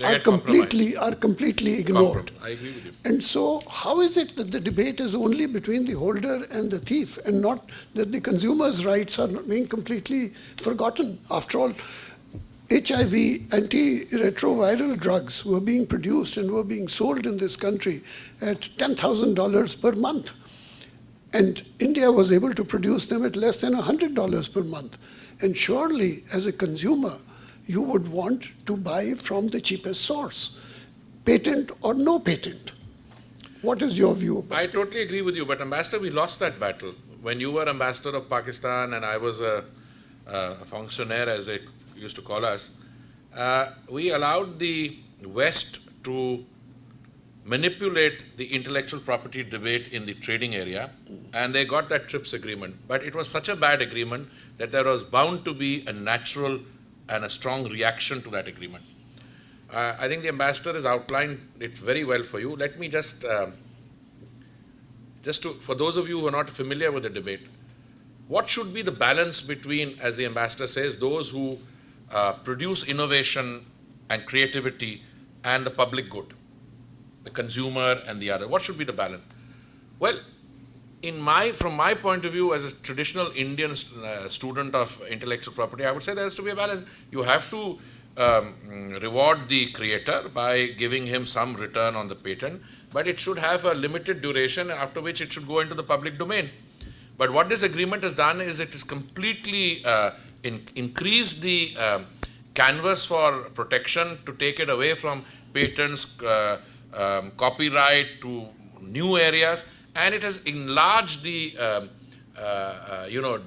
are completely ignored. I agree with you. And so how is it that the debate is only between the holder and the thief, and not that the consumer's rights are not being completely forgotten? After all, HIV antiretroviral drugs were being produced and were being sold in this country at $10,000 per month. And India was able to produce them at less than $100 per month. And surely, as a consumer, you would want to buy from the cheapest source, patent or no patent. What is your view about I totally agree with you, but Ambassador, we lost that battle. When you were Ambassador of Pakistan and I was a fonctionnaire, as they used to call us, we allowed the West to manipulate the intellectual property debate in the trading area, and they got that TRIPS agreement. But it was such a bad agreement that there was bound to be a natural and a strong reaction to that agreement. I think the Ambassador has outlined it very well for you. Let me just for those of you who are not familiar with the debate, what should be the balance between, as the Ambassador says, those who produce innovation and creativity and the public good, the consumer and the other? What should be the balance? Well, from my point of view as a traditional Indian student of intellectual property, I would say there has to be a balance. You have to reward the creator by giving him some return on the patent, but it should have a limited duration, after which it should go into the public domain. But what this agreement has done is it has completely increased the canvas for protection to take it away from patents, copyright to new areas, and it has enlarged the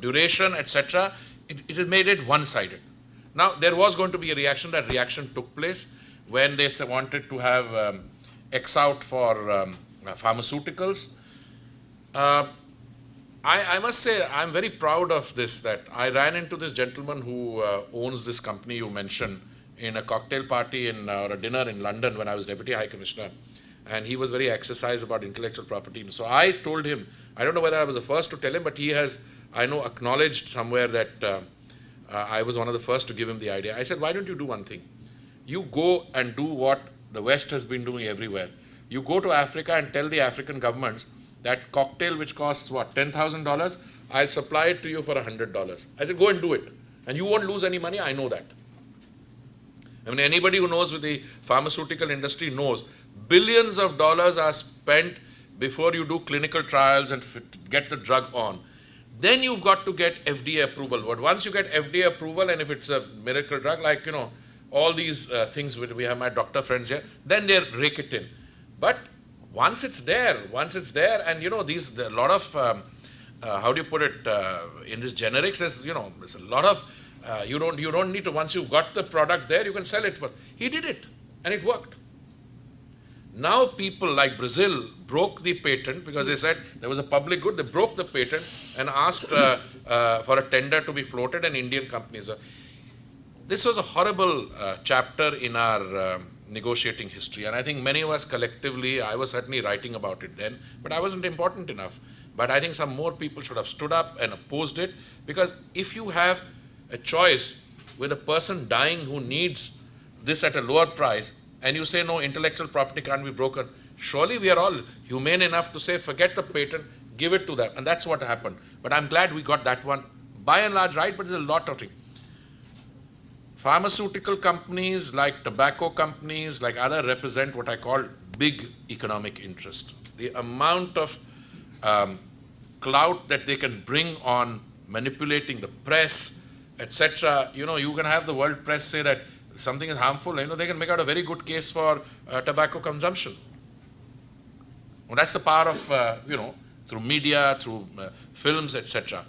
duration, etc. It has made it one-sided. Now, there was going to be a reaction. That reaction took place when they wanted to have X out for pharmaceuticals. I must say, I'm very proud of this, that I ran into this gentleman who owns this company you mentioned in a cocktail party or a dinner in London when I was Deputy High Commissioner. And he was very exercised about intellectual property. So I told him, I don't know whether I was the first to tell him, but he has, I know, acknowledged somewhere that I was one of the first to give him the idea. I said, why don't you do one thing? You go and do what the West has been doing everywhere. You go to Africa and tell the African governments that cocktail which costs, what, $10,000, I'll supply it to you for $100. I said, go and do it. And you won't lose any money, I know that. I mean, anybody who knows with the pharmaceutical industry knows billions of dollars are spent before you do clinical trials and get the drug on. Then you've got to get FDA approval. But once you get FDA approval, and if it's a miracle drug, like, all these things, we have my doctor friends here, then they rake it in. But once it's there, and there's a lot of, how do you put it, in this generics, there's a lot of, you don't need to, once you've got the product there, you can sell it. But he did it, and it worked. Now people like Brazil broke the patent because they said there was a public good. They broke the patent and asked for a tender to be floated, and Indian companies. This was a horrible chapter in our negotiating history, and I think many of us collectively, I was certainly writing about it then, but I wasn't important enough. But I think some more people should have stood up and opposed it, because if you have a choice with a person dying who needs this at a lower price, and you say, no, intellectual property can't be broken, surely we are all humane enough to say, forget the patent, give it to them. And that's what happened. But I'm glad we got that one by and large right, but there's a lot of it. Pharmaceutical companies, like tobacco companies, like other, represent what I call big economic interest. The amount of clout that they can bring on manipulating the press, etc. You can have the world press say that something is harmful, they can make out a very good case for tobacco consumption. Well, that's the power of, through media, through films, etc.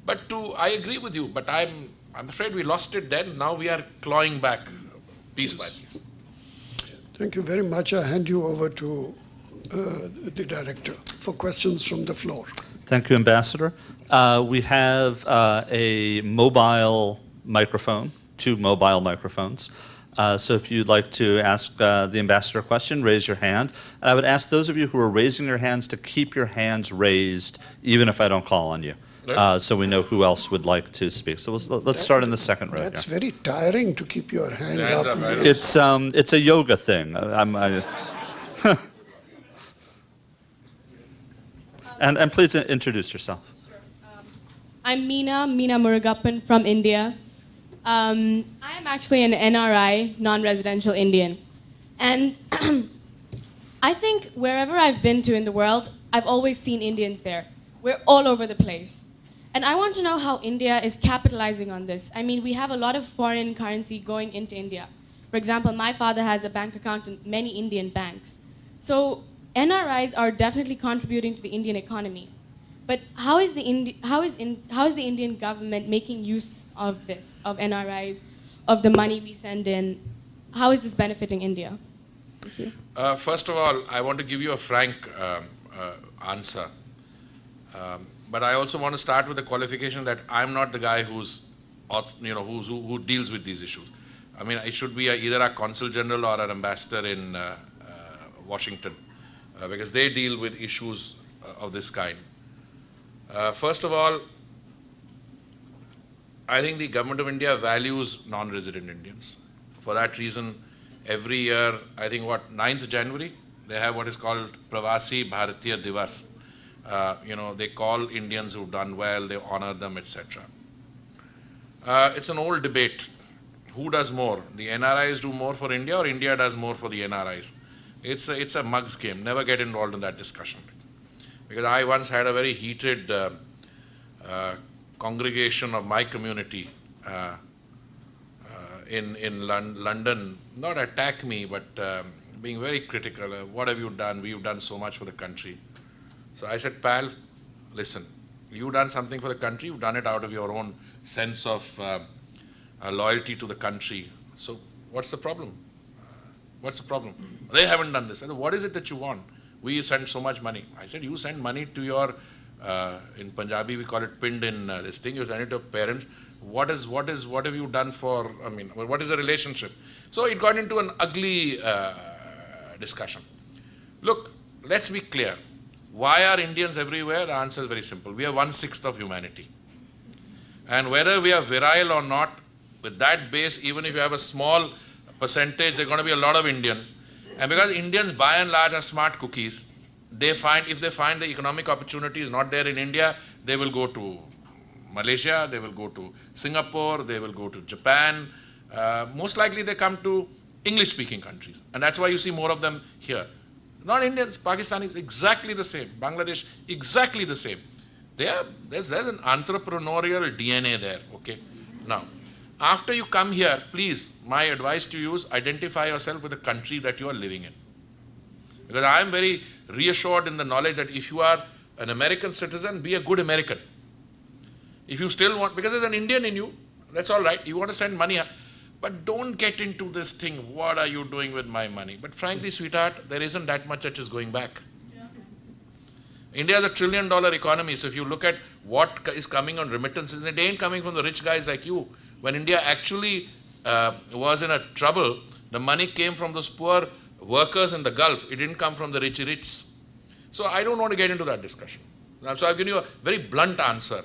But I agree with you, but I'm afraid we lost it then. Now we are clawing back piece by piece. Thank you very much. I hand you over to the director for questions from the floor. Thank you, Ambassador. We have a mobile microphone, 2 mobile microphones. So if you'd like to ask the ambassador a question, raise your hand. And I would ask those of you who are raising your hands to keep your hands raised, even if I don't call on you. Right. so we know who else would like to speak. So let's start in the second row. That's here. very tiring to keep your hand Hands up. up, right? It's a yoga thing. And please introduce yourself. I'm Meena Murugappan from India. I am actually an NRI, non-residential Indian. And I think wherever I've been to in the world, I've always seen Indians there. We're all over the place. And I want to know how India is capitalizing on this. I mean, we have a lot of foreign currency going into India. For example, my father has a bank account in many Indian banks. So NRIs are definitely contributing to the Indian economy. But how is the Indian government making use of this, of NRIs, of the money we send in? How is this benefiting India? Thank you. First of all, I want to give you a frank answer. But I also want to start with the qualification that I'm not the guy who deals with these issues. I mean, it should be either a consul general or an ambassador in Washington, because they deal with issues of this kind. First of all, I think the government of India values non-resident Indians. For that reason, every year, I think 9th January, they have what is called Pravasi Bharatiya Divas. They call Indians who've done well, they honor them, etc. It's an old debate. Who does more? The NRIs do more for India, or India does more for the NRIs? It's a mug's game. Never get involved in that discussion. Because I once had a very heated congregation of my community in London, not attack me, but being very critical. What have you done? We've done so much for the country. So I said, pal, listen, you've done something for the country, you've done it out of your own sense of loyalty to the country. So what's the problem? What's the problem? They haven't done this. I said, what is it that you want? We send so much money. I said, you send money to your, in Punjabi we call it pinned in this thing, you send it to parents. What have you done for, what is the relationship? So it got into an ugly discussion. Look, let's be clear. Why are Indians everywhere? The answer is very simple. We are 1/6 of humanity. And whether we are virile or not, with that base, even if you have a small percentage, there are going to be a lot of Indians. And because Indians by and large are smart cookies, if they find the economic opportunity is not there in India, they will go to Malaysia, they will go to Singapore, they will go to Japan. Most likely they come to English-speaking countries. And that's why you see more of them here. Not Indians, Pakistanis, exactly the same. Bangladesh, exactly the same. There's an entrepreneurial DNA there, okay? Now, after you come here, please, my advice to you is identify yourself with the country that you are living in. Because I am very reassured in the knowledge that if you are an American citizen, be a good American. If you still want, because there's an Indian in you, that's all right. You want to send money, but don't get into this thing, what are you doing with my money? But frankly, sweetheart, there isn't that much that is going back. Yeah. India is $1 trillion economy, so if you look at what is coming on remittances, it ain't coming from the rich guys like you. When India actually was in a trouble, the money came from those poor workers in the Gulf. It didn't come from the rich. So I don't want to get into that discussion. So I've given you a very blunt answer.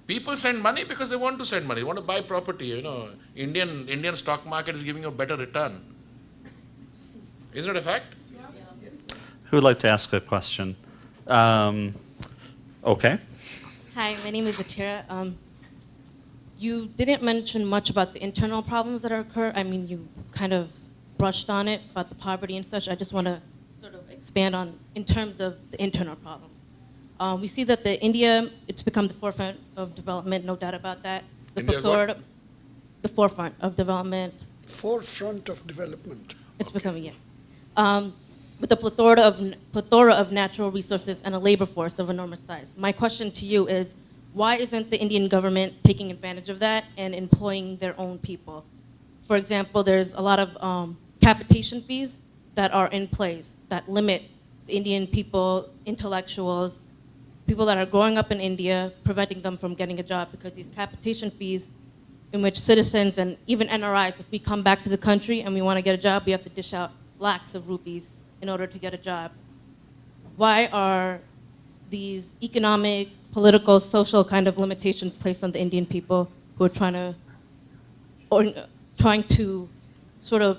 People send money because they want to send money. They want to buy property. Indian stock market is giving you a better return. Isn't it a fact? Yeah. Who would like to ask a question? Okay. Hi, my name is Atira. You didn't mention much about the internal problems that occur. I mean, you kind of brushed on it about the poverty and such. I just want to sort of expand on in terms of the internal problems. We see that India, it's become the forefront of development, no doubt about that. The forefront of development. Forefront of development. It's becoming, yeah. With a plethora of natural resources and a labor force of enormous size. My question to you is, why isn't the Indian government taking advantage of that and employing their own people? For example, there's a lot of capitation fees that are in place that limit the Indian people, intellectuals, people that are growing up in India, preventing them from getting a job because these capitation fees in which citizens and even NRIs, if we come back to the country and we want to get a job, we have to dish out lakhs of rupees in order to get a job. Why are these economic, political, social kind of limitations placed on the Indian people who are trying to sort of